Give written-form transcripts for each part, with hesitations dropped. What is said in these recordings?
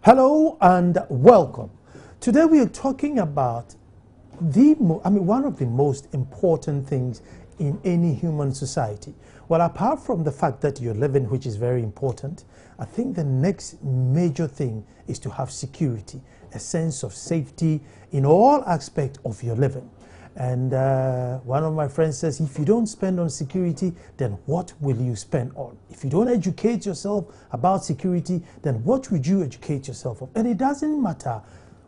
Hello and welcome. Today we are talking about one of the most important things in any human society. Well, apart from the fact that you're living, which is very important, I think the next major thing is to have security, a sense of safety in all aspects of your living. And one of my friends says, if you don't spend on security, then what will you spend on? If you don't educate yourself about security, then what would you educate yourself on? And it doesn't matter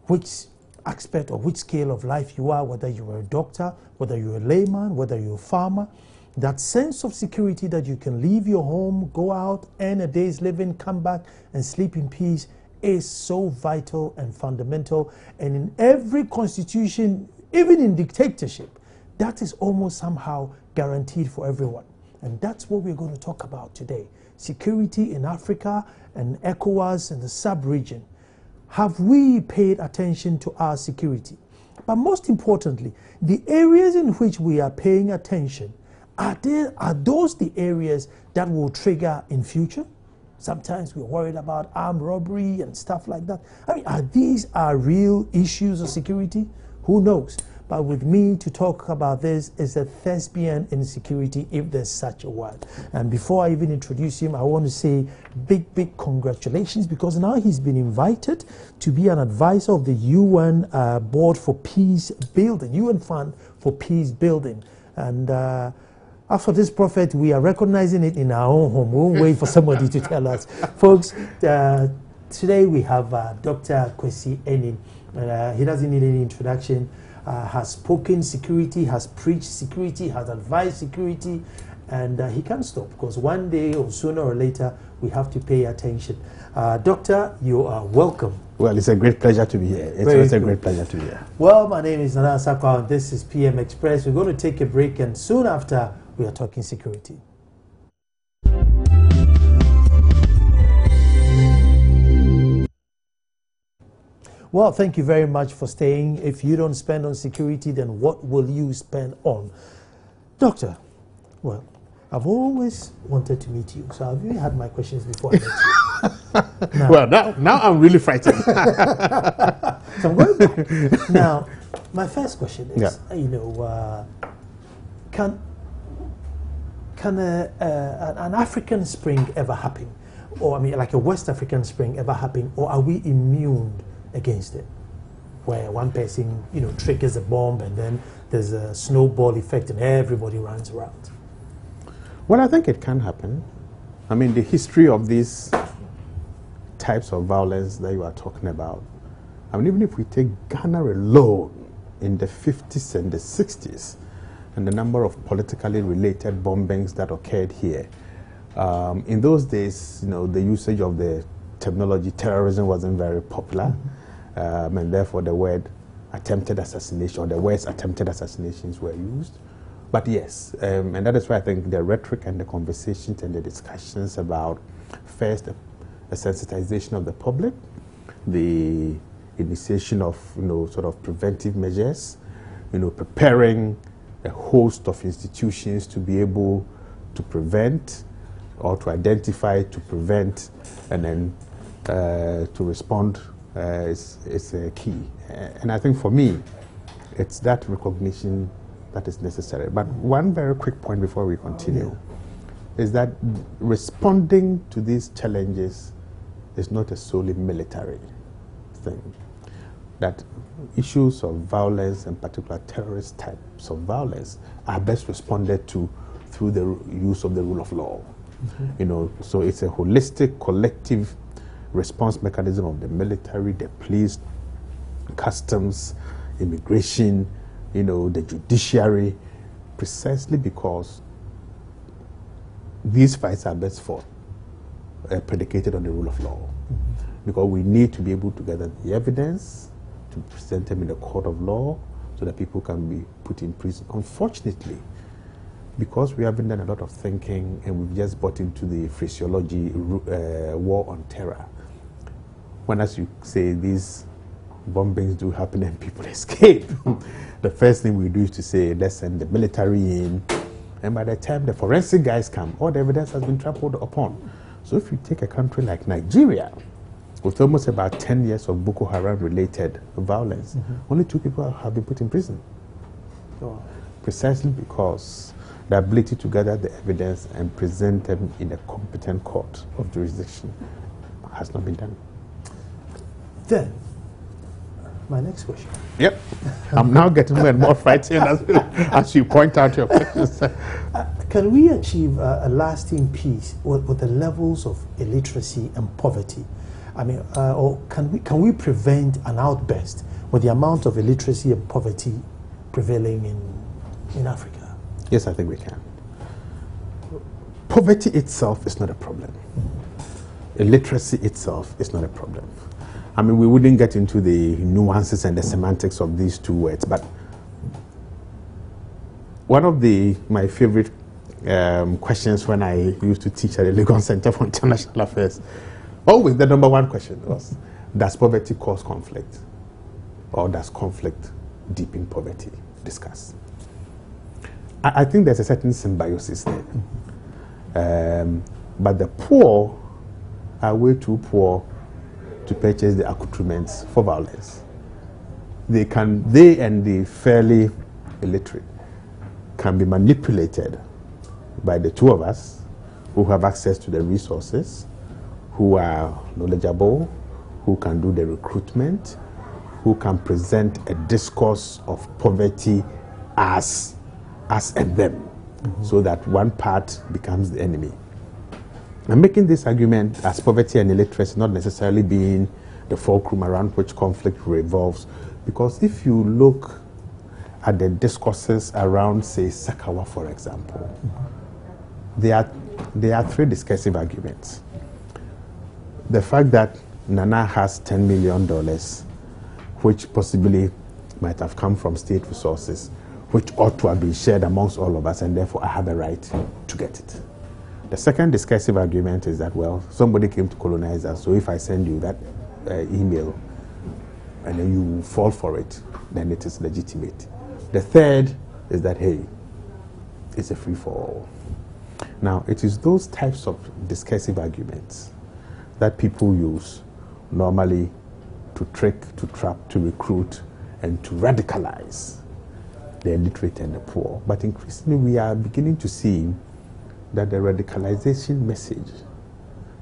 which aspect or which scale of life you are, whether you're a doctor, whether you're a layman, whether you're a farmer. That sense of security that you can leave your home, go out, earn a day's living, come back and sleep in peace is so vital and fundamental. And in every constitution, even in dictatorship, that is almost somehow guaranteed for everyone. And that's what we're going to talk about today. Security in Africa and ECOWAS and the sub-region. Have we paid attention to our security? But most importantly, the areas in which we are paying attention, are those the areas that will trigger in future? Sometimes we're worried about armed robbery and stuff like that. I mean, are these real issues of security? Who knows? But with me to talk about this is a thespian in security, if there's such a word. And before I even introduce him, I want to say big congratulations, because now he's been invited to be an advisor of the UN Board for Peace Building, UN Fund for Peace Building. And as for this prophet, we are recognizing it in our own home. We won't wait for somebody to tell us. Folks, today we have Dr. Kwesi Enim. He doesn't need any introduction. Has spoken security, has preached security, has advised security, and he can't stop, because one day or sooner or later we have to pay attention. Doctor, you are welcome. Well, it's a great pleasure to be here. It's a great pleasure to be here. Well, my name is Nana Sakwa, and this is PM Express. We're going to take a break, and soon after we are talking security. Well, thank you very much for staying. If you don't spend on security, then what will you spend on? Doctor, well, I've always wanted to meet you, so I've really had my questions before I met you. Well, now I'm really frightened. So I'm going back. Now, my first question is, can an African Spring ever happen? Or, like a West African Spring ever happen? Or are we immune against it, where one person, triggers a bomb and then there's a snowball effect and everybody runs around? Well, I think it can happen. The history of these types of violence that you are talking about, even if we take Ghana alone in the 50s and the 60s, and the number of politically related bombings that occurred here, in those days, the usage of the terminology terrorism wasn't very popular. And therefore the word attempted assassination, or the words attempted assassinations were used. But yes, and that is why I think the rhetoric and the conversations and the discussions about, first, a sensitization of the public, the initiation of, sort of preventive measures, preparing a host of institutions to be able to prevent, or to identify, to prevent, and then to respond is a key. And I think for me, it's that recognition that is necessary. But one very quick point before we continue is that responding to these challenges is not a solely military thing. That issues of violence, in particular terrorist types of violence, are best responded to through the use of the rule of law. So it's a holistic, collective response mechanism of the military, the police, customs, immigration, the judiciary, precisely because these fights are best fought predicated on the rule of law. Because we need to be able to gather the evidence, to present them in the court of law, so that people can be put in prison. Unfortunately, because we haven't done a lot of thinking and we've just bought into the phraseology war on terror, when, as you say, these bombings do happen and people escape, the first thing we do is to say, let's send the military in. And by the time the forensic guys come, all the evidence has been trampled upon. So if you take a country like Nigeria, with almost about 10 years of Boko Haram-related violence, only 2 people have been put in prison. Wow. Precisely because the ability to gather the evidence and present them in a competent court of jurisdiction has not been done. Then, my next question. Yep. I'm now getting more and more frightened as you point out your questions. Can we achieve a lasting peace with the levels of illiteracy and poverty? I mean, or can we prevent an outburst with the amount of illiteracy and poverty prevailing in Africa? Yes, I think we can. Poverty itself is not a problem. Illiteracy itself is not a problem. I mean, we wouldn't get into the nuances and the semantics of these 2 words, but one of my favorite questions when I used to teach at the Lagos Center for International Affairs, always the number 1 question was, does poverty cause conflict? Or does conflict deepen poverty? Discuss. I think there's a certain symbiosis there. But the poor are way too poor to purchase the accoutrements for violence. They and the fairly illiterate can be manipulated by the 2 of us who have access to the resources, who are knowledgeable, who can do the recruitment, who can present a discourse of poverty as us and them, so that one part becomes the enemy. I'm making this argument as poverty and illiteracy not necessarily being the fulcrum around which conflict revolves, because if you look at the discourses around, say, Sakawa, for example, there are 3 discursive arguments. The fact that Nana has $10 million, which possibly might have come from state resources, which ought to have been shared amongst all of us, and therefore I have a right to get it. The second discursive argument is that, well, somebody came to colonize us, so if I send you that email and then you fall for it, then it is legitimate. The third is that, hey, it's a free-for-all. Now, it is those types of discursive arguments that people use normally to trick, to trap, to recruit, and to radicalize the illiterate and the poor. But increasingly, we are beginning to see that the radicalization message,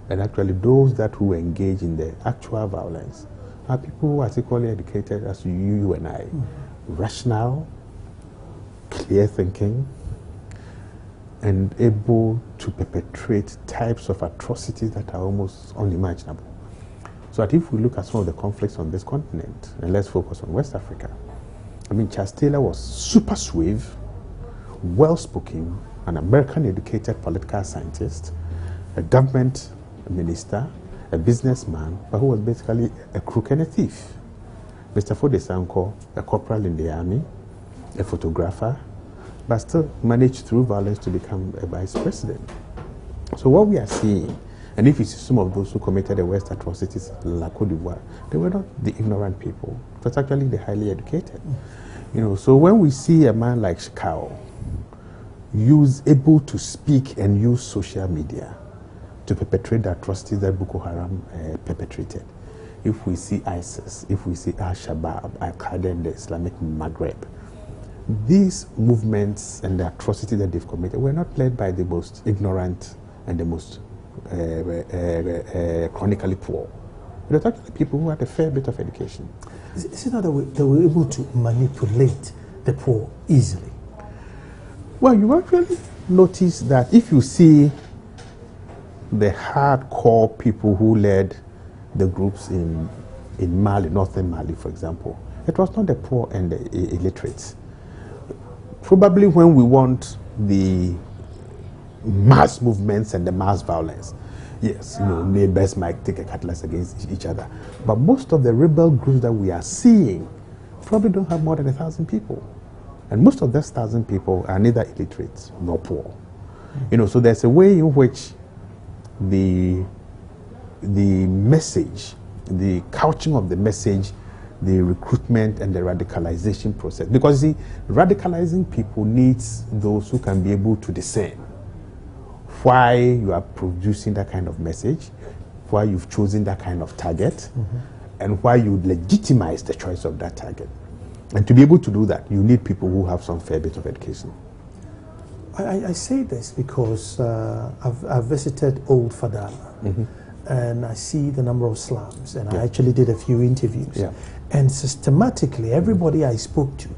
and actually those that who engage in the actual violence, are people who are equally educated as you and I. Rational, clear thinking, and able to perpetrate types of atrocities that are almost unimaginable. So that if we look at some of the conflicts on this continent, and let's focus on West Africa, I mean, Charles Taylor was super suave, well-spoken, an American-educated political scientist, a government minister, a businessman, but who was basically a crook and a thief. Mr. Foday Sanko, a corporal in the army, a photographer, but still managed through violence to become a vice president. So what we are seeing, and if you see some of those who committed the worst atrocities, like Côte d'Ivoire, they were not the ignorant people. It was actually the highly educated. You know, so when we see a man like Shekau able to speak and use social media to perpetrate the atrocities that Boko Haram perpetrated, if we see ISIS, if we see Al-Shabaab, Al-Qaeda in the Islamic Maghreb, these movements and the atrocities that they've committed were not led by the most ignorant and the most chronically poor. But they're actually people who had a fair bit of education. Is it not that they were able to manipulate the poor easily? Well, you actually notice that if you see the hardcore people who led the groups in Mali, northern Mali, for example, it was not the poor and the illiterates. Probably when we want the mass movements and the mass violence, yes, you know, neighbors might take a cutlass against each other. But most of the rebel groups that we are seeing probably don't have more than 1,000 people. And most of those 1,000 people are neither illiterate nor poor. You know, so there's a way in which the message, the couching of the message, the recruitment and the radicalization process. Because you see, radicalizing people needs those who can be able to discern why you are producing that kind of message, why you've chosen that kind of target, and why you legitimize the choice of that target. And to be able to do that, you need people who have some fair bit of education. I say this because I've visited Old Fadala, and I see the number of slums, and I actually did a few interviews. Yeah. And systematically, everybody I spoke to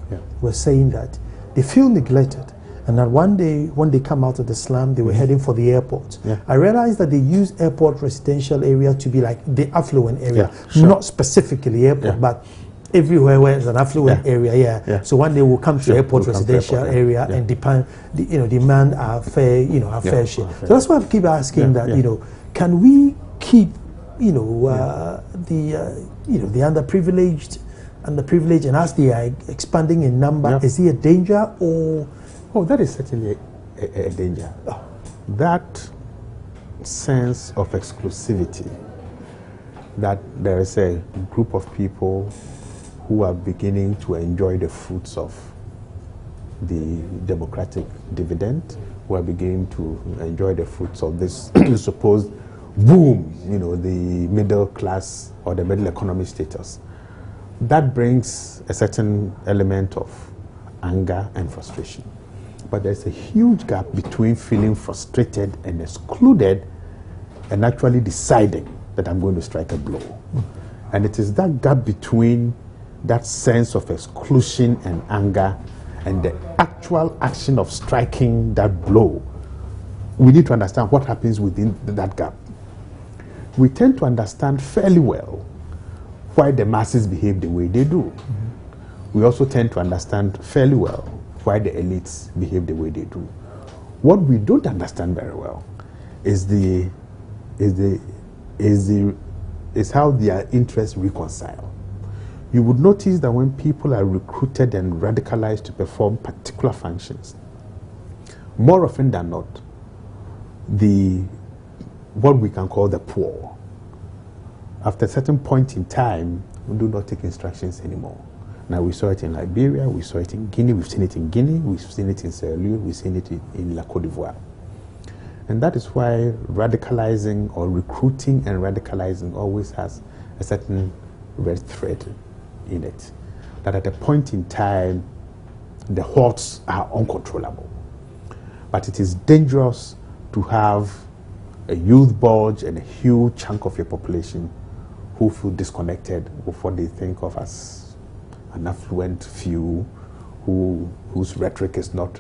was saying that they feel neglected, and that one day when they come out of the slum, they were heading for the airport. I realized that they use airport residential area to be like the affluent area, not specifically airport, but everywhere where there's an affluent area, So one day we'll come to airport residential area and demand our fair, our fair share. So that's why I keep asking that, can we keep, the underprivileged and the privileged, and as they are expanding in number, is it a danger or? Oh, that is certainly a danger. That sense of exclusivity, that there is a group of people who are beginning to enjoy the fruits of the democratic dividend, who are beginning to enjoy the fruits of this supposed boom, the middle class or the middle economy status. That brings a certain element of anger and frustration. But there's a huge gap between feeling frustrated and excluded and actually deciding that I'm going to strike a blow. And it is that gap between that sense of exclusion and anger and the actual action of striking that blow. We need to understand what happens within that gap. We tend to understand fairly well why the masses behave the way they do. We also tend to understand fairly well why the elites behave the way they do. What we don't understand very well is how their interests reconcile. You would notice that when people are recruited and radicalized to perform particular functions, more often than not, what we can call the poor, after a certain point in time, we do not take instructions anymore. Now, we saw it in Liberia, we saw it in Guinea, we've seen it in Guinea, we've seen it in Sierra Leone, we've seen it in La Côte d'Ivoire. And that is why radicalizing or recruiting and radicalizing always has a certain red thread in it. That at a point in time, the hordes are uncontrollable. But it is dangerous to have a youth bulge and a huge chunk of your population who feel disconnected with what they think of as an affluent few whose rhetoric is not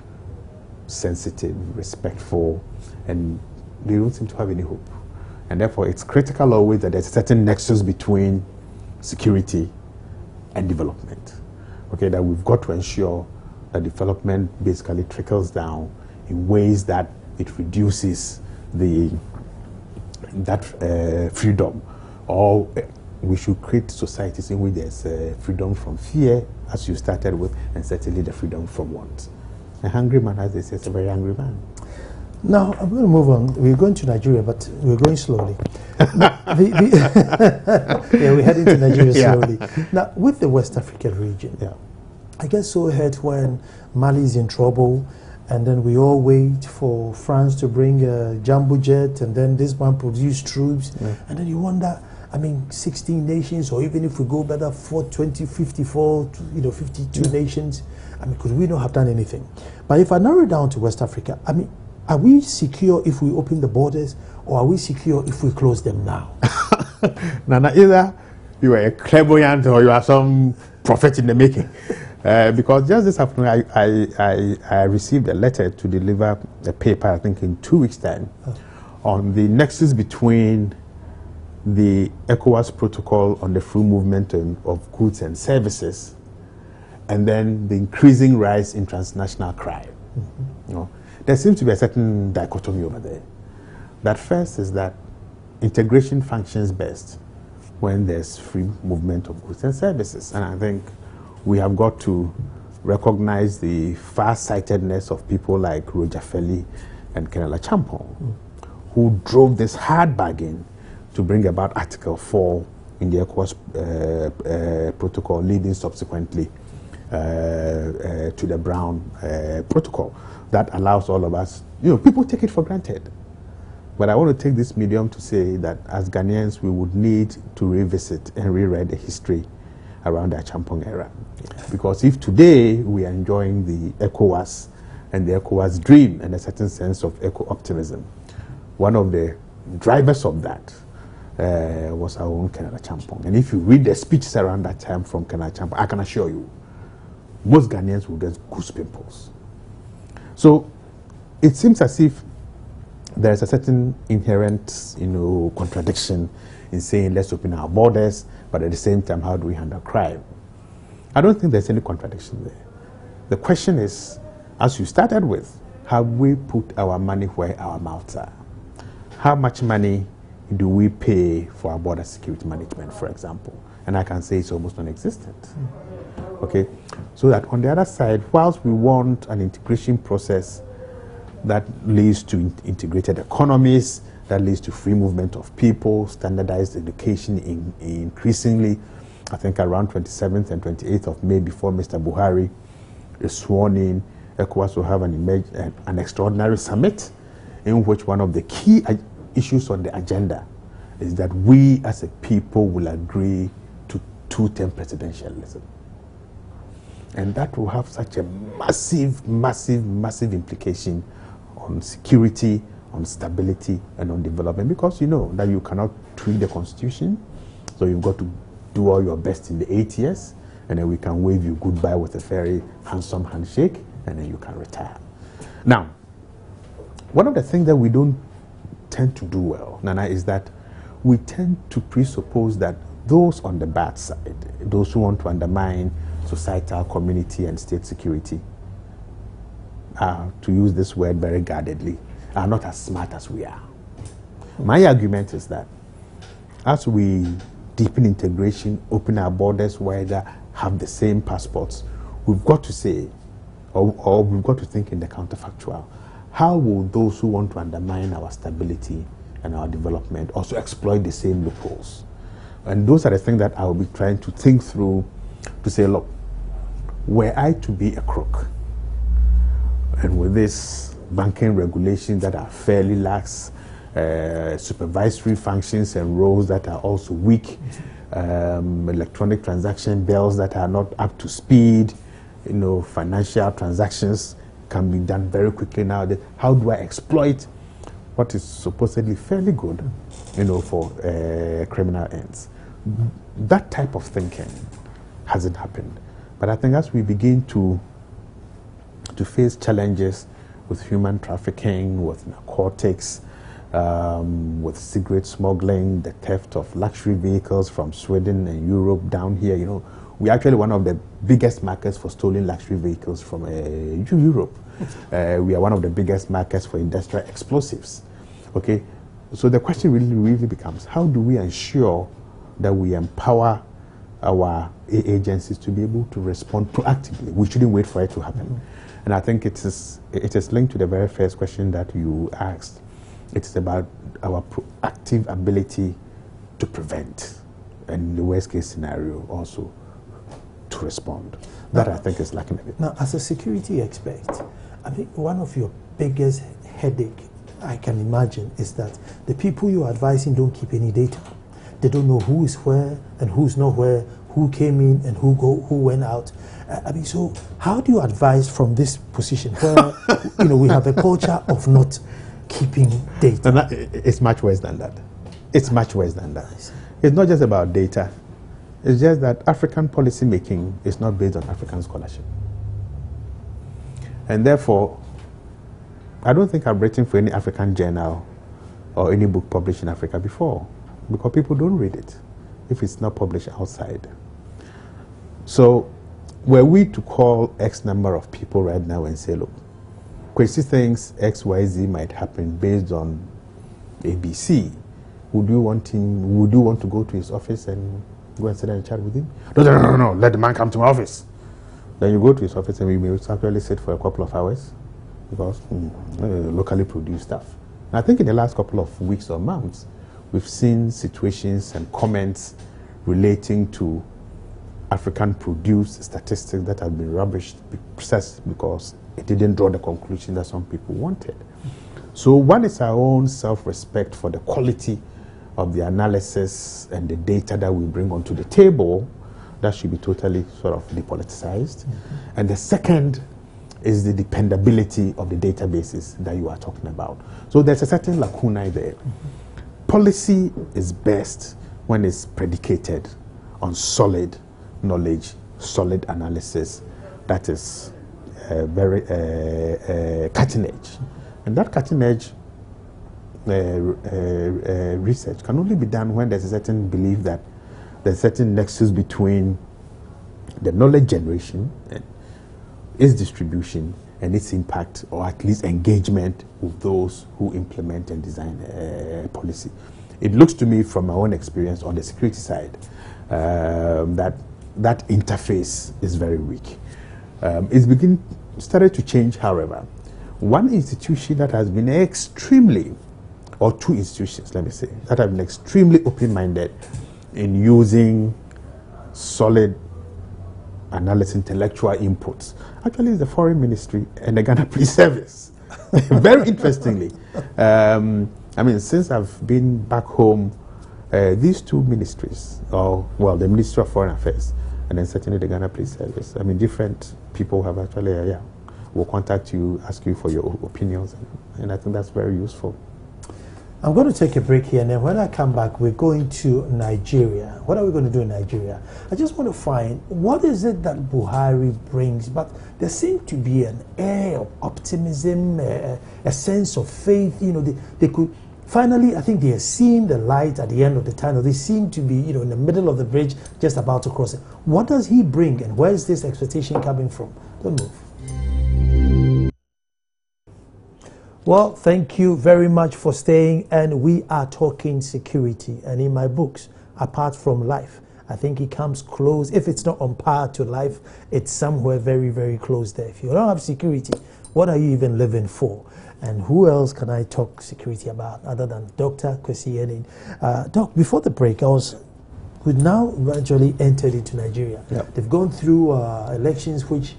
sensitive, respectful, and they don't seem to have any hope. And therefore, it's critical always that there's a certain nexus between security and development. Okay, that we've got to ensure that development basically trickles down in ways that it reduces that freedom, or we should create societies in which there's freedom from fear, as you started with, and certainly the freedom from want. A hungry man, as they say, is a very angry man. Now, I'm going to move on. We're going to Nigeria, but we're going slowly. We're heading to Nigeria slowly. Now, with the West African region, I get so hurt when Mali is in trouble, and then we all wait for France to bring a jumbo jet, and then this one produce troops, and then you wonder, 16 nations, or even if we go better, 54, 52 nations, because we don't have done anything. But if I narrow it down to West Africa, are we secure if we open the borders, or are we secure if we close them now? Nana, either you are a clairvoyant or you are some prophet in the making. Because just this afternoon, I received a letter to deliver a paper, I think in 2 weeks' time, on the nexus between the ECOWAS protocol on the free movement of goods and services, and then the increasing rise in transnational crime. There seems to be a certain dichotomy over there. That first is that integration functions best when there's free movement of goods and services. And I think we have got to recognize the far-sightedness of people like Roger Feli and Colonel Champong, who drove this hard bargain to bring about Article 4 in the ECOWAS protocol, leading subsequently to the Brown protocol. That allows all of us, people take it for granted. But I want to take this medium to say that as Ghanaians, we would need to revisit and rewrite the history around the Acheampong era. Because if today we are enjoying the ECOWAS and the ECOWAS dream and a certain sense of eco-optimism, one of the drivers of that was our own Kenneth Acheampong. And if you read the speeches around that time from Kenneth Acheampong, I can assure you, most Ghanaians will get goose pimples. So it seems as if there is a certain inherent, contradiction in saying let's open our borders, but at the same time, how do we handle crime? I don't think there's any contradiction there. The question is, as you started with, have we put our money where our mouths are? How much money do we pay for our border security management, for example? And I can say it's almost non-existent. Okay, so that on the other side, whilst we want an integration process that leads to integrated economies, that leads to free movement of people, standardized education increasingly, I think around 27th and 28th of May, before Mr. Buhari is sworn in, ECOWAS will have an extraordinary summit in which one of the key issues on the agenda is that we as a people will agree to two-term presidentialism. And that will have such a massive, massive, massive implication on security, on stability, and on development, because you know that you cannot tweak the constitution, so you've got to do all your best in the 8 years, and then we can wave you goodbye with a very handsome handshake, and then you can retire. Now, one of the things that we don't tend to do well, Nana, is that we tend to presuppose that those on the bad side, those who want to undermine societal, community, and state security, to use this word very guardedly, are not as smart as we are. My argument is that as we deepen integration, open our borders wider, have the same passports, we've got to say, or we've got to think in the counterfactual, how will those who want to undermine our stability and our development also exploit the same loopholes? And those are the things that I will be trying to think through to say, look, were I to be a crook, and with this banking regulations that are fairly lax, supervisory functions and roles that are also weak, electronic transaction bills that are not up to speed, financial transactions can be done very quickly nowadays. How do I exploit what is supposedly fairly good, for criminal ends? That type of thinking hasn't happened. But I think as we begin to face challenges with human trafficking, with narcotics, with cigarette smuggling, the theft of luxury vehicles from Sweden and Europe down here, we're actually one of the biggest markets for stolen luxury vehicles from Europe. We are one of the biggest markets for industrial explosives. Okay, so the question really becomes, how do we ensure that we empower our agencies to be able to respond proactively? We shouldn't wait for it to happen. And I think it is linked to the very first question that you asked. It's about our proactive ability to prevent, and in the worst case scenario also to respond. That I think is lacking a bit. Now, as a security expert, I think one of your biggest headache I can imagine is that the people you're advising don't keep any data. They don't know who is where and who's not where, who came in and who went out. So how do you advise from this position where we have a culture of not keeping data? And it's much worse than that. It's much worse than that. It's not just about data. It's just that African policy making is not based on African scholarship. And therefore, I don't think I've written for any African journal or any book published in Africa before, because people don't read it if it's not published outside. So were we to call X number of people right now and say, look, crazy things X, Y, Z might happen based on ABC, would you want to go to his office and go and sit and chat with him? No, let the man come to my office. Then you go to his office and we may actually sit for a couple of hours because locally produced stuff. And I think in the last couple of weeks or months, we've seen situations and comments relating to African-produced statistics that have been rubbished precisely because it didn't draw the conclusion that some people wanted. So one is our own self-respect for the quality of the analysis and the data that we bring onto the table. That should be totally sort of depoliticized. And the second is the dependability of the databases that you are talking about. So there's a certain lacuna there. Policy is best when it's predicated on solid knowledge, solid analysis that is very cutting edge. And that cutting edge research can only be done when there's a certain belief that there's a certain nexus between the knowledge generation and its distribution and its impact, or at least engagement with those who implement and design policy. It looks to me, from my own experience on the security side, that interface is very weak. It's started to change, however. One institution that has been extremely, or two institutions, let me say, that have been extremely open-minded in using solid analysis, intellectual inputs, actually is the Foreign Ministry and the Ghana Police Service. Very interestingly. I mean, since I've been back home, these two ministries, or well, the Ministry of Foreign Affairs and then certainly the Ghana Police Service, I mean, different people have actually, will contact you, ask you for your opinions, and I think that's very useful. I'm going to take a break here, and then when I come back, we're going to Nigeria. What are we going to do in Nigeria? I just want to find, what is it that Buhari brings? But there seems to be an air of optimism, a sense of faith. You know, they could, finally, I think they are seeing the light at the end of the tunnel. They seem to be, you know, in the middle of the bridge, just about to cross it. What does he bring, and where is this expectation coming from? Don't move. Well, thank you very much for staying, and we are talking security. And in my books, apart from life, I think it comes close. If it's not on par to life, it's somewhere very, very close there. If you don't have security, what are you even living for? And who else can I talk security about other than Dr. Kwesi Yenin? Doc, before the break, we've now gradually entered into Nigeria. Yep. They've gone through elections which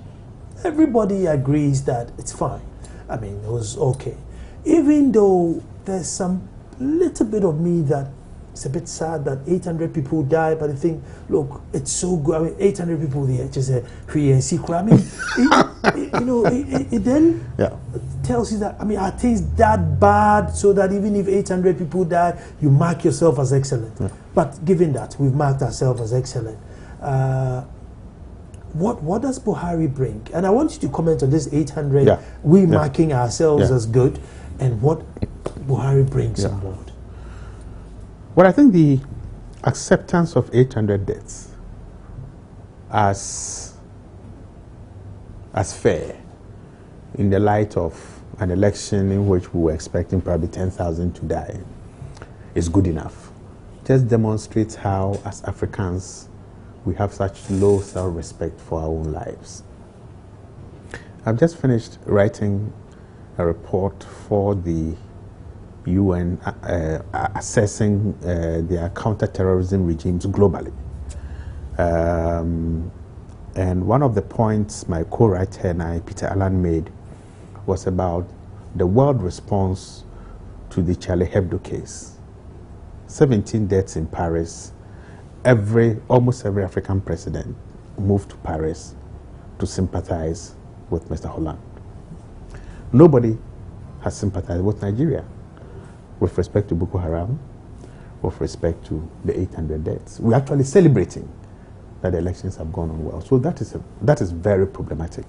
everybody agrees that it's fine. I mean, it was okay. Even though there's some little bit of me that it's a bit sad that 800 people died, but I think, look, it's so good. I mean, 800 people there, just a free and secret. I mean, it then tells you that, I mean, are things that bad so that even if 800 people die, you mark yourself as excellent? Yeah. But given that we've marked ourselves as excellent, what does Buhari bring? And I want you to comment on this 800, marking ourselves as good, and what Buhari brings on board. Well, I think the acceptance of 800 deaths as fair in the light of an election in which we were expecting probably 10,000 to die is good enough. Just demonstrates how, as Africans, we have such low self-respect for our own lives. I've just finished writing a report for the UN assessing their counter-terrorism regimes globally. And one of the points my co-writer and I, Peter Allen, made was about the world response to the Charlie Hebdo case. 17 deaths in Paris. Almost every African president moved to Paris to sympathize with Mr. Hollande. Nobody has sympathized with Nigeria with respect to Boko Haram, with respect to the 800 deaths. We're actually celebrating that the elections have gone on well. So that is very problematic.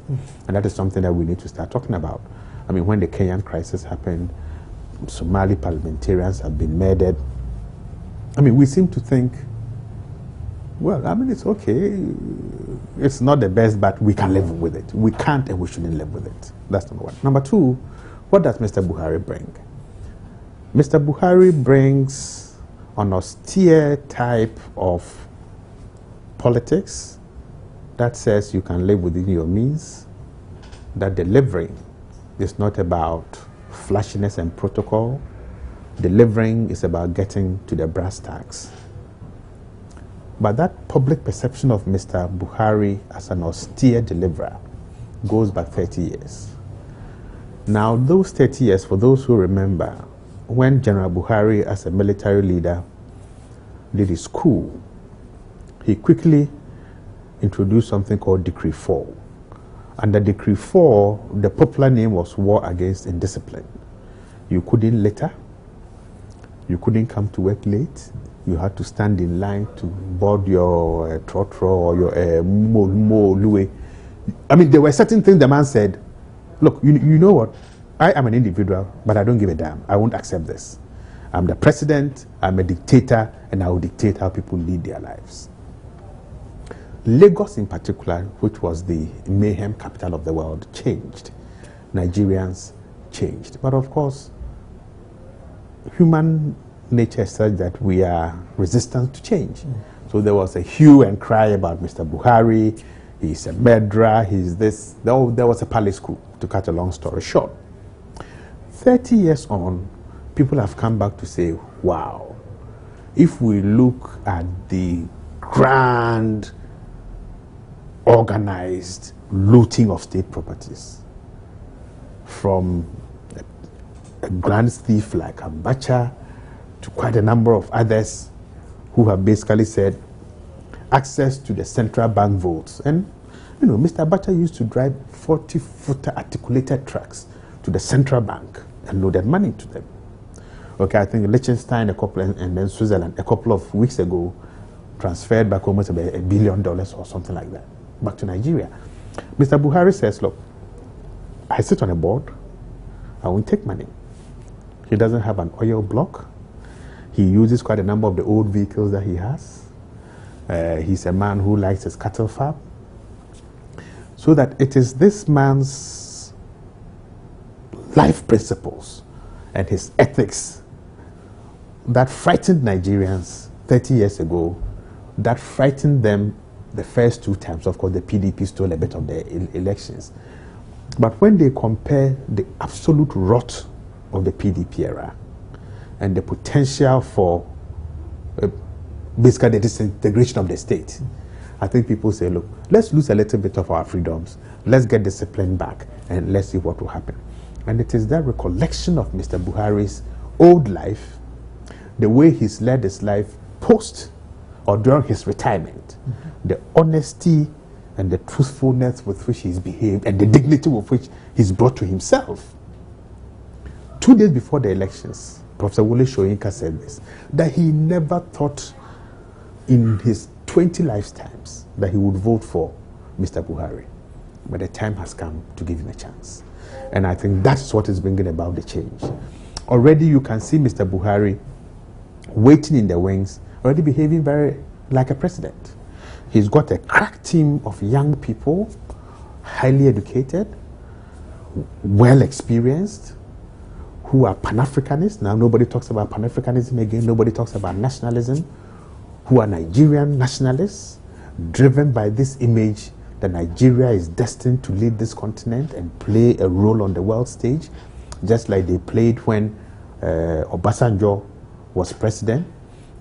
And that is something that we need to start talking about. I mean, when the Kenyan crisis happened, Somali parliamentarians have been murdered. I mean, we seem to think, well, I mean, it's okay. It's not the best, but we can live with it. We can't and we shouldn't live with it. That's number one. Number two, what does Mr. Buhari bring? Mr. Buhari brings an austere type of politics that says you can live within your means, that delivering is not about flashiness and protocol. Delivering is about getting to the brass tacks. But that public perception of Mr. Buhari as an austere deliverer goes back 30 years. Now, those 30 years, for those who remember, when General Buhari, as a military leader, did his coup, he quickly introduced something called Decree 4. Under Decree 4, the popular name was War Against Indiscipline. You couldn't litter, you couldn't come to work late, you had to stand in line to board your trotro or your lue. I mean, there were certain things the man said, look, you know what, I am an individual, but I don't give a damn. I won't accept this. I'm the president, I'm a dictator, and I will dictate how people lead their lives. Lagos in particular, which was the mayhem capital of the world, changed. Nigerians changed. But of course, human nature is such that we are resistant to change. So there was a hue and cry about Mr. Buhari, he's a murderer, he's this. There was a palace coup, to cut a long story short. 30 years on, people have come back to say, wow, if we look at the grand, organized looting of state properties, from a grand thief like Abacha to quite a number of others who have basically said access to the central bank votes. And, you know, Mr. Abacha used to drive 40-footer articulated trucks to the central bank and loaded money to them. Okay, I think Liechtenstein and then Switzerland a couple of weeks ago transferred back almost about $1 billion or something like that back to Nigeria. Mr. Buhari says, look, I sit on a board, I won't take money. He doesn't have an oil block. He uses quite a number of the old vehicles that he has. He's a man who likes his cattle farm. So that it is this man's life principles and his ethics that frightened Nigerians 30 years ago, that frightened them the first 2 times. Of course, the PDP stole a bit of the elections. But when they compare the absolute rot of the PDP era and the potential for basically the disintegration of the state, I think people say, look, let's lose a little bit of our freedoms, let's get discipline back, and let's see what will happen. And it is that recollection of Mr. Buhari's old life, the way he's led his life post or during his retirement, the honesty and the truthfulness with which he's behaved and the dignity with which he's brought to himself. 2 days before the elections, Professor Wole Soyinka said this, that he never thought in his 20 lifetimes that he would vote for Mr. Buhari. But the time has come to give him a chance. And I think that's what is bringing about the change. Already you can see Mr. Buhari waiting in the wings, already behaving very like a president. He's got a crack team of young people, highly educated, well experienced, who are Pan-Africanists. Now nobody talks about Pan-Africanism again, nobody talks about nationalism, who are Nigerian nationalists, driven by this image that Nigeria is destined to lead this continent and play a role on the world stage, just like they played when Obasanjo was president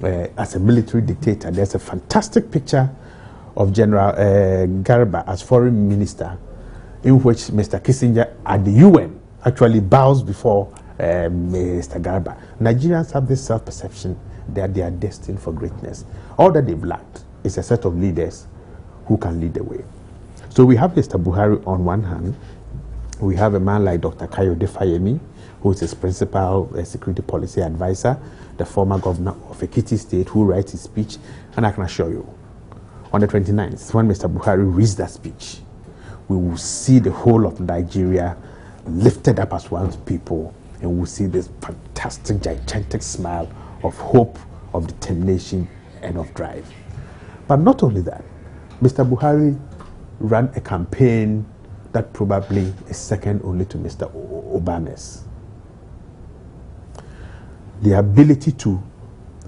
as a military dictator. There's a fantastic picture of General Garba as foreign minister, in which Mr. Kissinger at the UN actually bows before Mr. Garba. Nigerians have this self-perception that they are destined for greatness. All that they've lacked is a set of leaders who can lead the way. So we have Mr. Buhari on one hand. We have a man like Dr. Kayode Fayemi, who is his principal security policy advisor, the former governor of Ekiti State, who writes his speech. And I can assure you, on the 29th, when Mr. Buhari reads that speech, we will see the whole of Nigeria lifted up as one people, and we'll see this fantastic, gigantic smile of hope, of determination, and of drive. But not only that, Mr. Buhari ran a campaign that probably is second only to Mr. Obama's. The ability to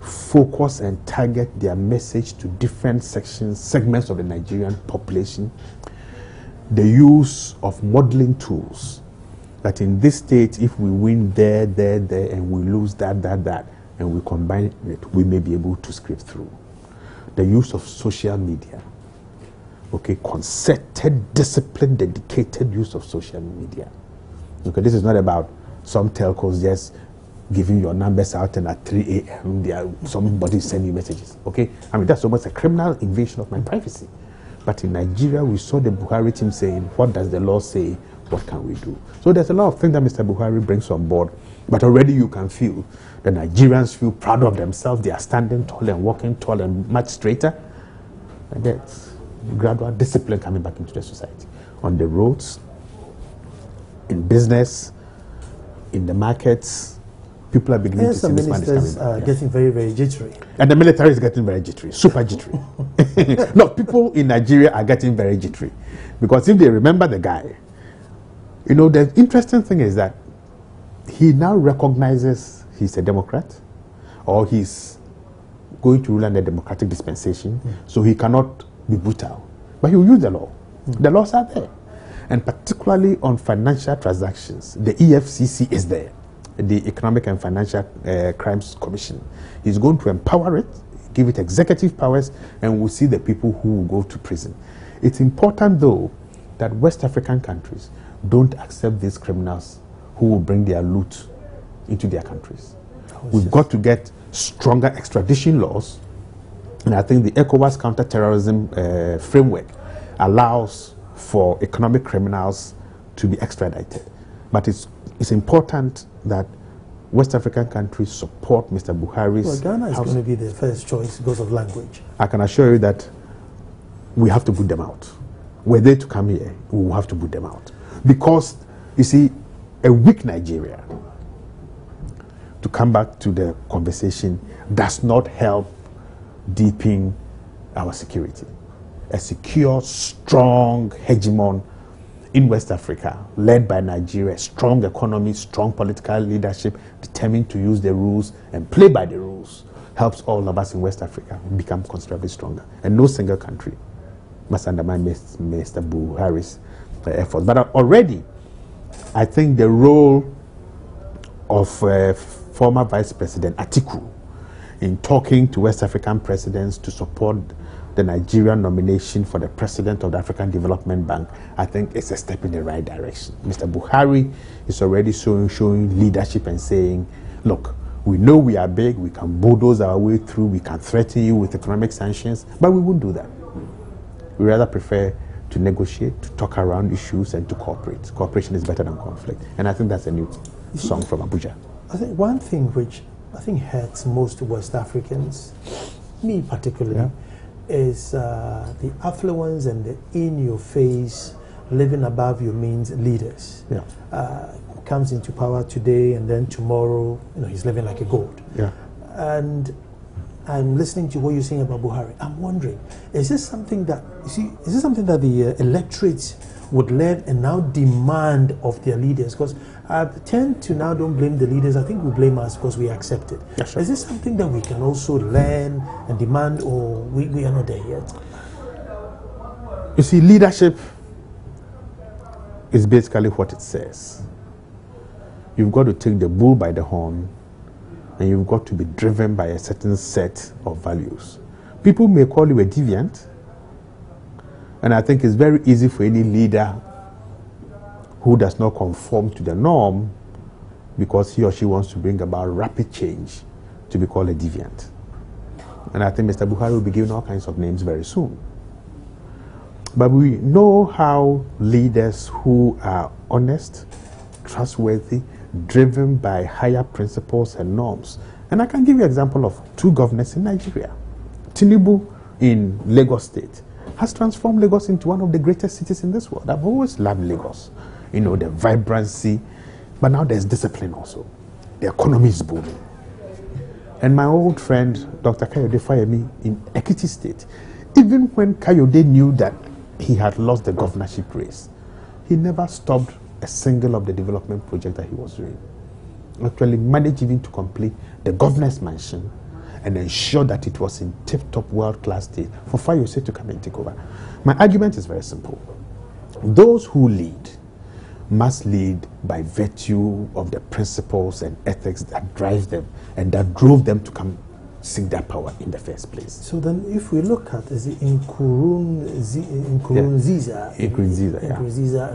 focus and target their message to different segments of the Nigerian population, the use of modeling tools, that in this state, if we win there, and we lose that, and we combine it, we may be able to scrape through. The use of social media, okay, concerted, disciplined, dedicated use of social media Okay, this is not about some telcos just giving your numbers out and at 3 a.m. somebody sending you messages. Okay, I mean that's almost a criminal invasion of my privacy. But in Nigeria, we saw the Buhari team saying, "What does the law say? What can we do?" So there's a lot of things that Mr. Buhari brings on board. But already you can feel the Nigerians feel proud of themselves. They are standing tall and walking tall and much straighter. And that's gradual discipline coming back into the society. On the roads, in business, in the markets, people are beginning to see this man is coming ministers are getting very, very jittery. And the military is getting very jittery, super jittery. No, people in Nigeria are getting very jittery. Because if they remember the guy, you know, the interesting thing is that he now recognizes he's a Democrat or he's going to rule under democratic dispensation, so he cannot be brutal. But he will use the law. The laws are there. And particularly on financial transactions, the EFCC is there, the Economic and Financial Crimes Commission. He's going to empower it, give it executive powers, and we'll see the people who will go to prison. It's important, though, that West African countries don't accept these criminals who will bring their loot into their countries. We've got to get stronger extradition laws, and I think the ECOWAS counter-terrorism framework allows for economic criminals to be extradited. But it's important that West African countries support Mr. Buhari's. Well, Ghana is going to be the first choice because of language. I can assure you that we have to boot them out. Were they to come here, we will have to boot them out. Because, you see, a weak Nigeria, to come back to the conversation, does not help deepen our security. A secure, strong hegemon in West Africa, led by Nigeria, strong economy, strong political leadership, determined to use the rules and play by the rules, helps all of us in West Africa become considerably stronger. And no single country must undermine Mr. Buhari's efforts. But already, I think the role of former Vice President Atiku in talking to West African presidents to support the Nigerian nomination for the president of the African Development Bank, I think it's a step in the right direction. Mr. Buhari is already showing leadership and saying, look, we know we are big, we can bulldoze our way through, we can threaten you with economic sanctions, but we won't do that. We rather prefer to negotiate, to talk around issues, and to cooperate. Cooperation is better than conflict. And I think that's a new song from Abuja. I think one thing which I think hurts most West Africans, me particularly, is the affluence and the in-your-face, living above your means leaders. Comes into power today and then tomorrow, you know, he's living like a god. And I'm listening to what you're saying about Buhari. I'm wondering, is this something that, you see, is this something that the electorate would learn and now demand of their leaders? Because I tend to now don't blame the leaders. I think we blame us because we accept it. Is this something that we can also learn and demand, or we are not there yet? You see, leadership is basically what it says. You've got to take the bull by the horn, and you've got to be driven by a certain set of values. People may call you a deviant, and I think it's very easy for any leader who does not conform to the norm, because he or she wants to bring about rapid change, to be called a deviant. And I think Mr. Buhari will be given all kinds of names very soon. But we know how leaders who are honest, trustworthy, driven by higher principles and norms. And I can give you an example of two governors in Nigeria. Tinubu in Lagos State has transformed Lagos into one of the greatest cities in this world. I've always loved Lagos. You know, the vibrancy, but now there's discipline also. The economy is booming. And my old friend, Dr. Kayode Fayemi in Ekiti State, even when Kayode knew that he had lost the governorship race, he never stopped a single of the development project that he was doing. Actually managed even to complete the governor's mansion and ensure that it was in tip-top world-class state for Fayose to come and take over. My argument is very simple. Those who lead must lead by virtue of the principles and ethics that drive them and that drove them to come seek that power in the first place. So then, if we look at is it Nkurunziza in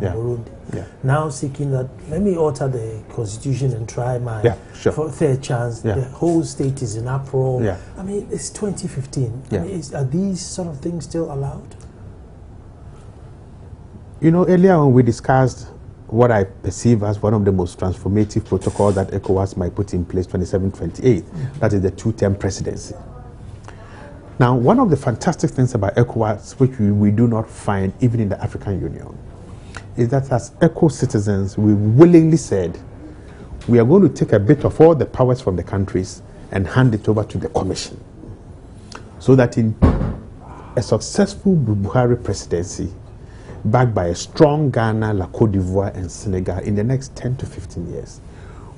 Burundi, now seeking that let me alter the constitution and try my for third chance. The whole state is in uproar. I mean, it's 2015. I mean, are these sort of things still allowed? You know, earlier on we discussed what I perceive as one of the most transformative protocols that ECOWAS might put in place 27-28. That is the two-term presidency. Now, one of the fantastic things about ECOWAS, which we do not find even in the African Union, is that as ECO citizens, we willingly said, we are going to take a bit of all the powers from the countries and hand it over to the Commission. So that in a successful Buhari presidency, backed by a strong Ghana, La Côte d'Ivoire, and Senegal in the next 10 to 15 years,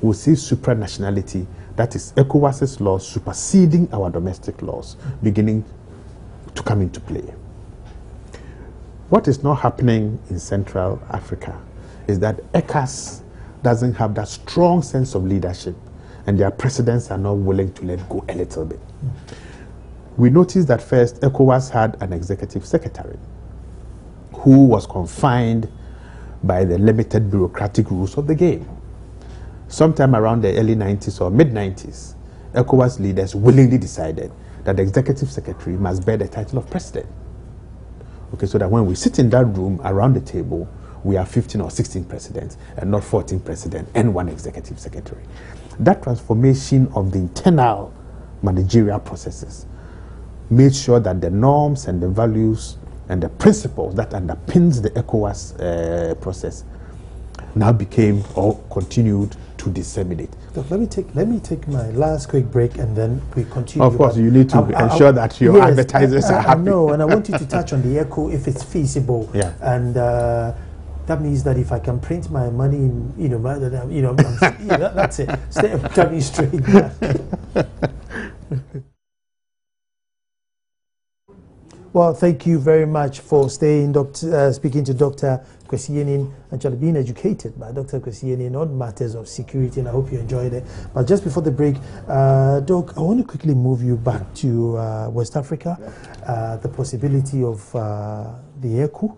we'll see supranationality, that is ECOWAS's laws superseding our domestic laws, beginning to come into play. What is not happening in Central Africa is that ECAS doesn't have that strong sense of leadership, and their presidents are not willing to let go a little bit. We noticed that first, ECOWAS had an executive secretary who was confined by the limited bureaucratic rules of the game. Sometime around the early 90s or mid-90s, ECOWAS leaders willingly decided that the executive secretary must bear the title of president. Okay, so that when we sit in that room around the table, we are 15 or 16 presidents and not 14 presidents and one executive secretary. That transformation of the internal managerial processes made sure that the norms and the values and the principles that underpins the ECOWAS process now became or continued to disseminate. Look, let me take my last quick break and then we continue. Of course, you need to ensure that your advertisers are happy. No, and I want you to touch on the ECO if it's feasible. And that means that if I can print my money in, that's it. Tell me straight. Well, thank you very much for staying, speaking to Dr. Kwesi Yenin, actually being educated by Dr. Kwesi Yenin on matters of security, and I hope you enjoyed it. But just before the break, Doc, I want to quickly move you back to West Africa, the possibility of the ECO,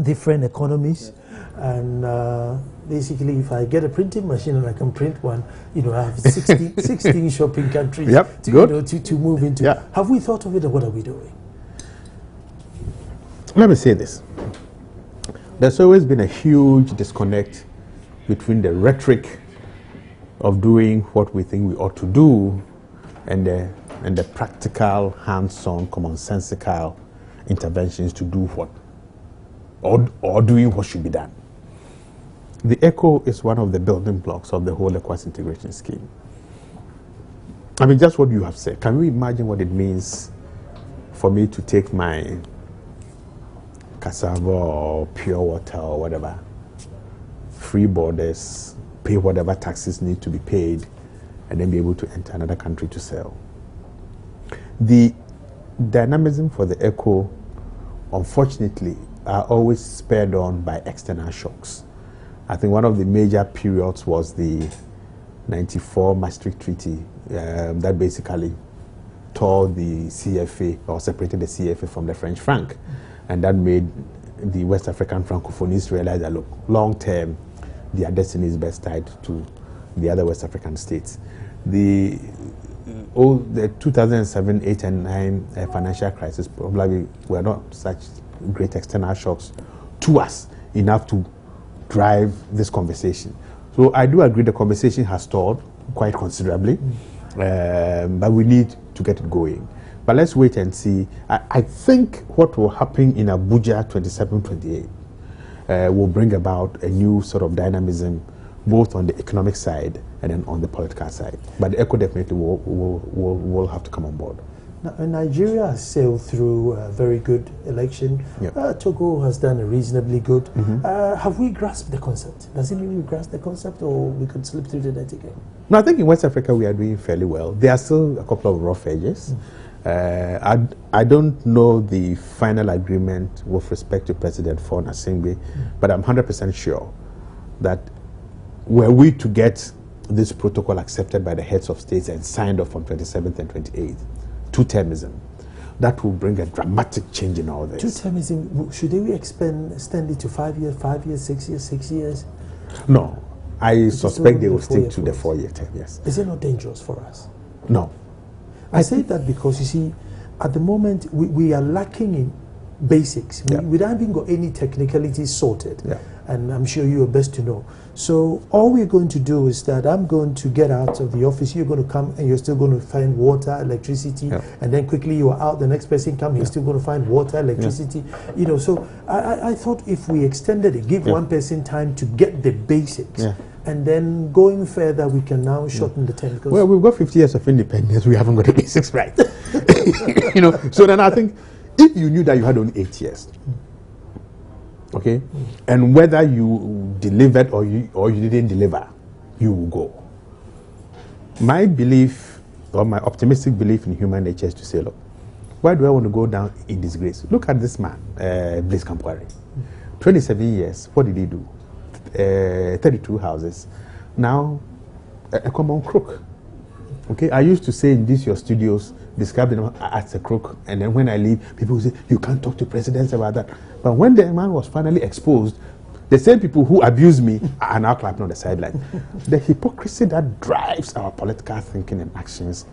different economies, and basically if I get a printing machine and I can print one, I have 16 shopping countries to move into. Have we thought of it, or what are we doing? Let me say this. There's always been a huge disconnect between the rhetoric of doing what we think we ought to do and the practical, hands-on, commonsensical interventions to do what, or doing what should be done. The ECO is one of the building blocks of the whole ECOWAS integration scheme. I mean, just what you have said. Can you imagine what it means for me to take my cassava or pure water or whatever, free borders, pay whatever taxes need to be paid, and then be able to enter another country to sell? The dynamism for the ECO, unfortunately, are always spurred on by external shocks. I think one of the major periods was the 94 Maastricht Treaty that basically tore the CFA or separated the CFA from the French franc. And that made the West African Francophonies realize that, look, long term, their destiny is best tied to the other West African states. The 2007, 8, and 9 financial crisis probably were not such great external shocks to us enough to drive this conversation. So I do agree the conversation has stalled quite considerably, but we need to get it going. But let's wait and see. I think what will happen in Abuja 27-28 will bring about a new sort of dynamism, both on the economic side and then on the political side. But the ECO definitely will have to come on board. Now, Nigeria has sailed through a very good election. Togo has done a reasonably good. Have we grasped the concept? Does it mean we grasp the concept, or we could slip through the net again? No, I think in West Africa we are doing fairly well. There are still a couple of rough edges. I don't know the final agreement with respect to President Faure Gnassingbé, but I'm 100% sure that were we to get this protocol accepted by the heads of states and signed off on 27th and 28th, two-termism, that will bring a dramatic change in all this. Two-termism, should we extend it to 5 years, 5 years, 6 years, 6 years? No, I suspect they will stick to the 4-year term, yes. Is it not dangerous for us? No. I say that because, you see, at the moment, we are lacking in basics. We haven't even got any technicalities sorted. Yeah. And I'm sure you are best to know. So all we're going to do is that I'm going to get out of the office, you're going to come and you're still going to find water, electricity, and then quickly you are out, the next person comes, he's still going to find water, electricity. You know, so I thought if we extended it, give one person time to get the basics, and then going further, we can now shorten the term. Well, we've got 50 years of independence, we haven't got the basics right. You know, so then I think if you knew that you had only 8 years, okay, and whether you delivered or you didn't deliver, you will go. My belief, or my optimistic belief in human nature is to say, look, why do I want to go down in disgrace? Look at this man, Blaise Compaoré. 27 years, what did he do? 32 houses. Now, a common crook. Okay, I used to say in these your studios, describe them as a crook, and then when I leave, people will say, you can't talk to presidents about that. But when the man was finally exposed, the same people who abused me are now clapping on the sideline. The hypocrisy that drives our political thinking and actions,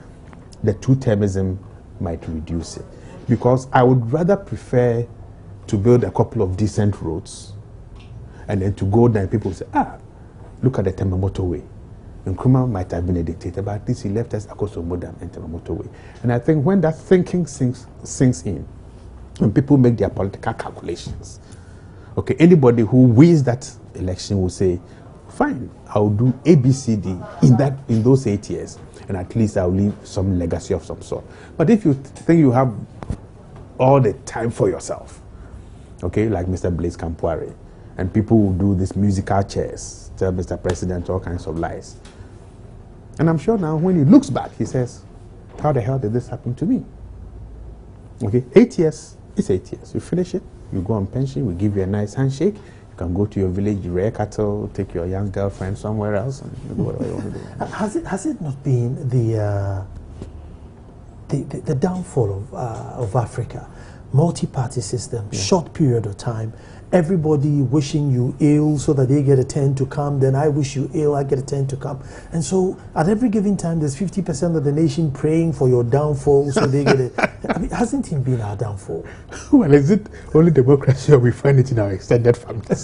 the two-termism might reduce it. Because I would rather prefer to build a couple of decent roads, and then to go there and people say, look at the Temamoto Way. Nkrumah might have been a dictator, but at least he left us Akosombo and Temamoto Way. And I think when that thinking sinks in, when people make their political calculations, okay, anybody who wins that election will say, fine, I'll do A, B, C, D in those 8 years, and at least I'll leave some legacy of some sort. But if you think you have all the time for yourself, okay, like Mr. Blaise Compaoré, and people will do these musical chairs, tell Mr. President all kinds of lies. And I'm sure now when he looks back, he says, how the hell did this happen to me? Okay, 8 years, it's 8 years. You finish it, you go on pension, we give you a nice handshake, you can go to your village, rear cattle, take your young girlfriend somewhere else, and do whatever you want to do. Has it not been the downfall of Africa? Multi-party system, short period of time, everybody wishing you ill so that they get a turn to come, then I wish you ill, I get a turn to come. And so at every given time, there's 50% of the nation praying for your downfall so they get it. I mean, hasn't it been our downfall? Well, is it only democracy or we find it in our extended families?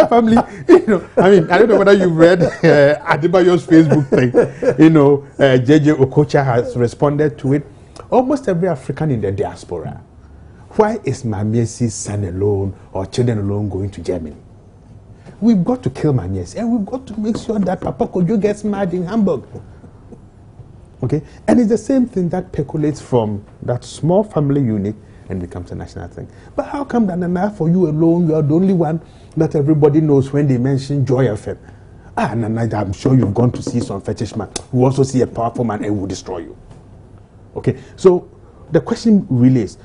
Family, you know, I mean, I don't know whether you've read Adebayo's Facebook thing. You know, JJ Okocha has responded to it. Almost every African in the diaspora, why is Mamiesi's son alone or children alone going to Germany? We've got to kill Mamiesi, and we've got to make sure that Papa Kojo gets married in Hamburg. Okay? And it's the same thing that percolates from that small family unit and becomes a national thing. But how come that Nana, for you alone, you are the only one that everybody knows when they mention Joy FM? Nana, I'm sure you've gone to see some fetish man who also see a powerful man and will destroy you. Okay, so the question really is,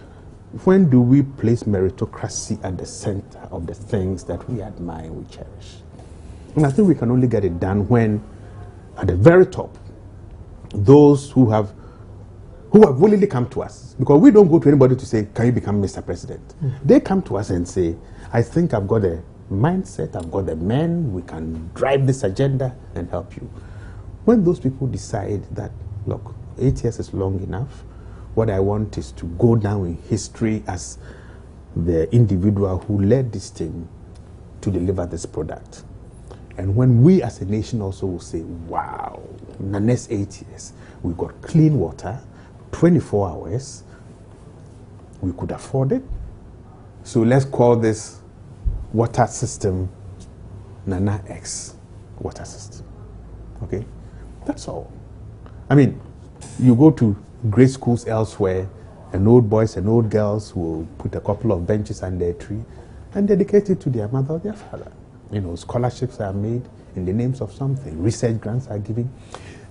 when do we place meritocracy at the center of the things that we admire and we cherish? And I think we can only get it done when, at the very top, those who have willingly come to us, because we don't go to anybody to say, can you become Mr. President? They come to us and say, I think I've got a mindset, I've got the men, we can drive this agenda and help you. When those people decide that, look, 8 years is long enough, what I want is to go down in history as the individual who led this team to deliver this product. And when we as a nation also will say, wow, in the next 8 years, we got clean water, 24 hours, we could afford it. So let's call this water system Nana X water system. Okay? That's all. I mean, you go to grade schools elsewhere, and old boys and old girls will put a couple of benches under a tree and dedicate it to their mother or their father. You know, scholarships are made in the names of something, research grants are given.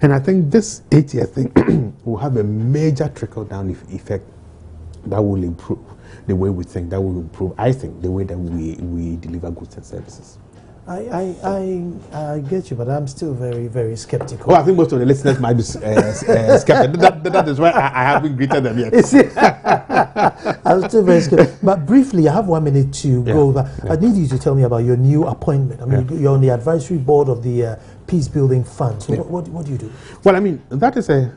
And I think this 8-year thing will have a major trickle-down effect that will improve the way we think, that will improve, I think, the way that we deliver goods and services. I get you, but I'm still very, very skeptical. Well, I think most of the listeners might be skeptical. That is why I haven't greeted them yet. I'm still very skeptical. But briefly, I have 1 minute to go over. I need you to tell me about your new appointment. I mean, you're on the advisory board of the Peace Building Fund. So what do you do? Well, I mean, that is a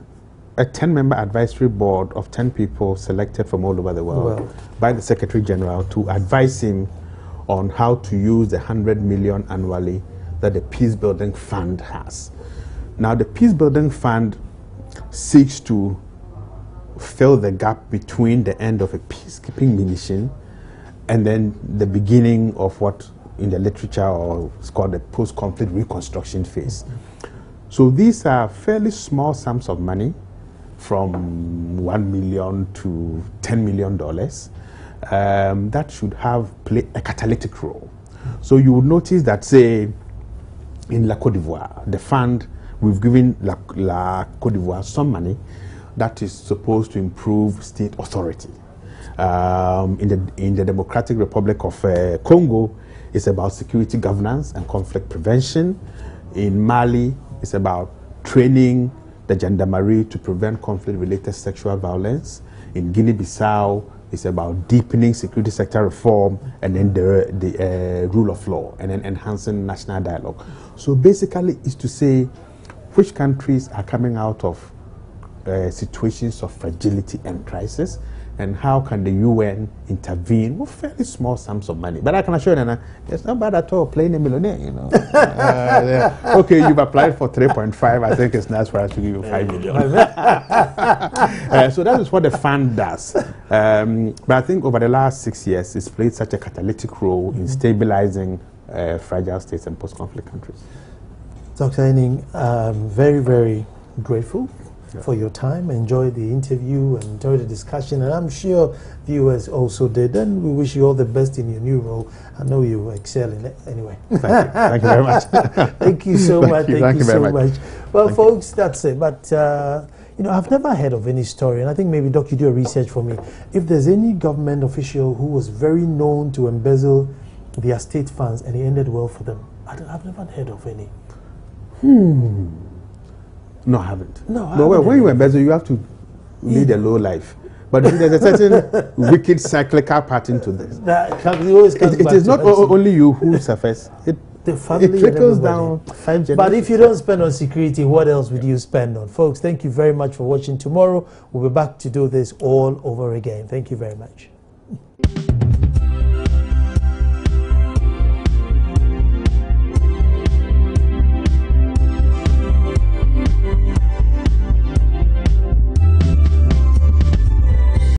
10-member advisory board of 10 people selected from all over the world by the Secretary General to advise him on how to use the 100 million annually that the Peace Building Fund has. Now, the Peace Building Fund seeks to fill the gap between the end of a peacekeeping mission and then the beginning of what in the literature or it's called the post-conflict reconstruction phase. So these are fairly small sums of money, from $1 million to $10 million, that should play a catalytic role. So you would notice that, say, in La Côte d'Ivoire, the fund, we've given La Côte d'Ivoire some money that is supposed to improve state authority. In the Democratic Republic of Congo, it's about security governance and conflict prevention. In Mali, it's about training the gendarmerie to prevent conflict-related sexual violence. In Guinea-Bissau, it's about deepening security sector reform and then the rule of law and then enhancing national dialogue. So basically, it's to say which countries are coming out of situations of fragility and crisis, and how can the UN intervene with fairly small sums of money. But I can assure you, Nana, it's not bad at all playing a millionaire, you know. Okay, you've applied for 3.5. I think it's nice for us to give you 5 million. So that is what the fund does. But I think over the last 6 years, it's played such a catalytic role in stabilizing fragile states and post-conflict countries. Dr. Enning, very, very grateful for your time. Enjoy the interview and enjoy the discussion, and I'm sure viewers also did. And we wish you all the best in your new role. I know you will excel in it anyway. Thank you very much. Thank you so much. Thank you so much. Well, Thank folks, that's it. But you know, I've never heard of any story, and I think maybe Doc, you do a research for me. If there's any government official who was very known to embezzle their state funds and it ended well for them, I've never heard of any. No, I haven't. No, But when you embezzle, you have to lead a low life. But there's a certain wicked cyclical pattern to this. It is not only you who suffers. It trickles down. But if you don't spend on security, what else would you spend on? Folks, thank you very much for watching. Tomorrow, we'll be back to do this all over again. Thank you very much.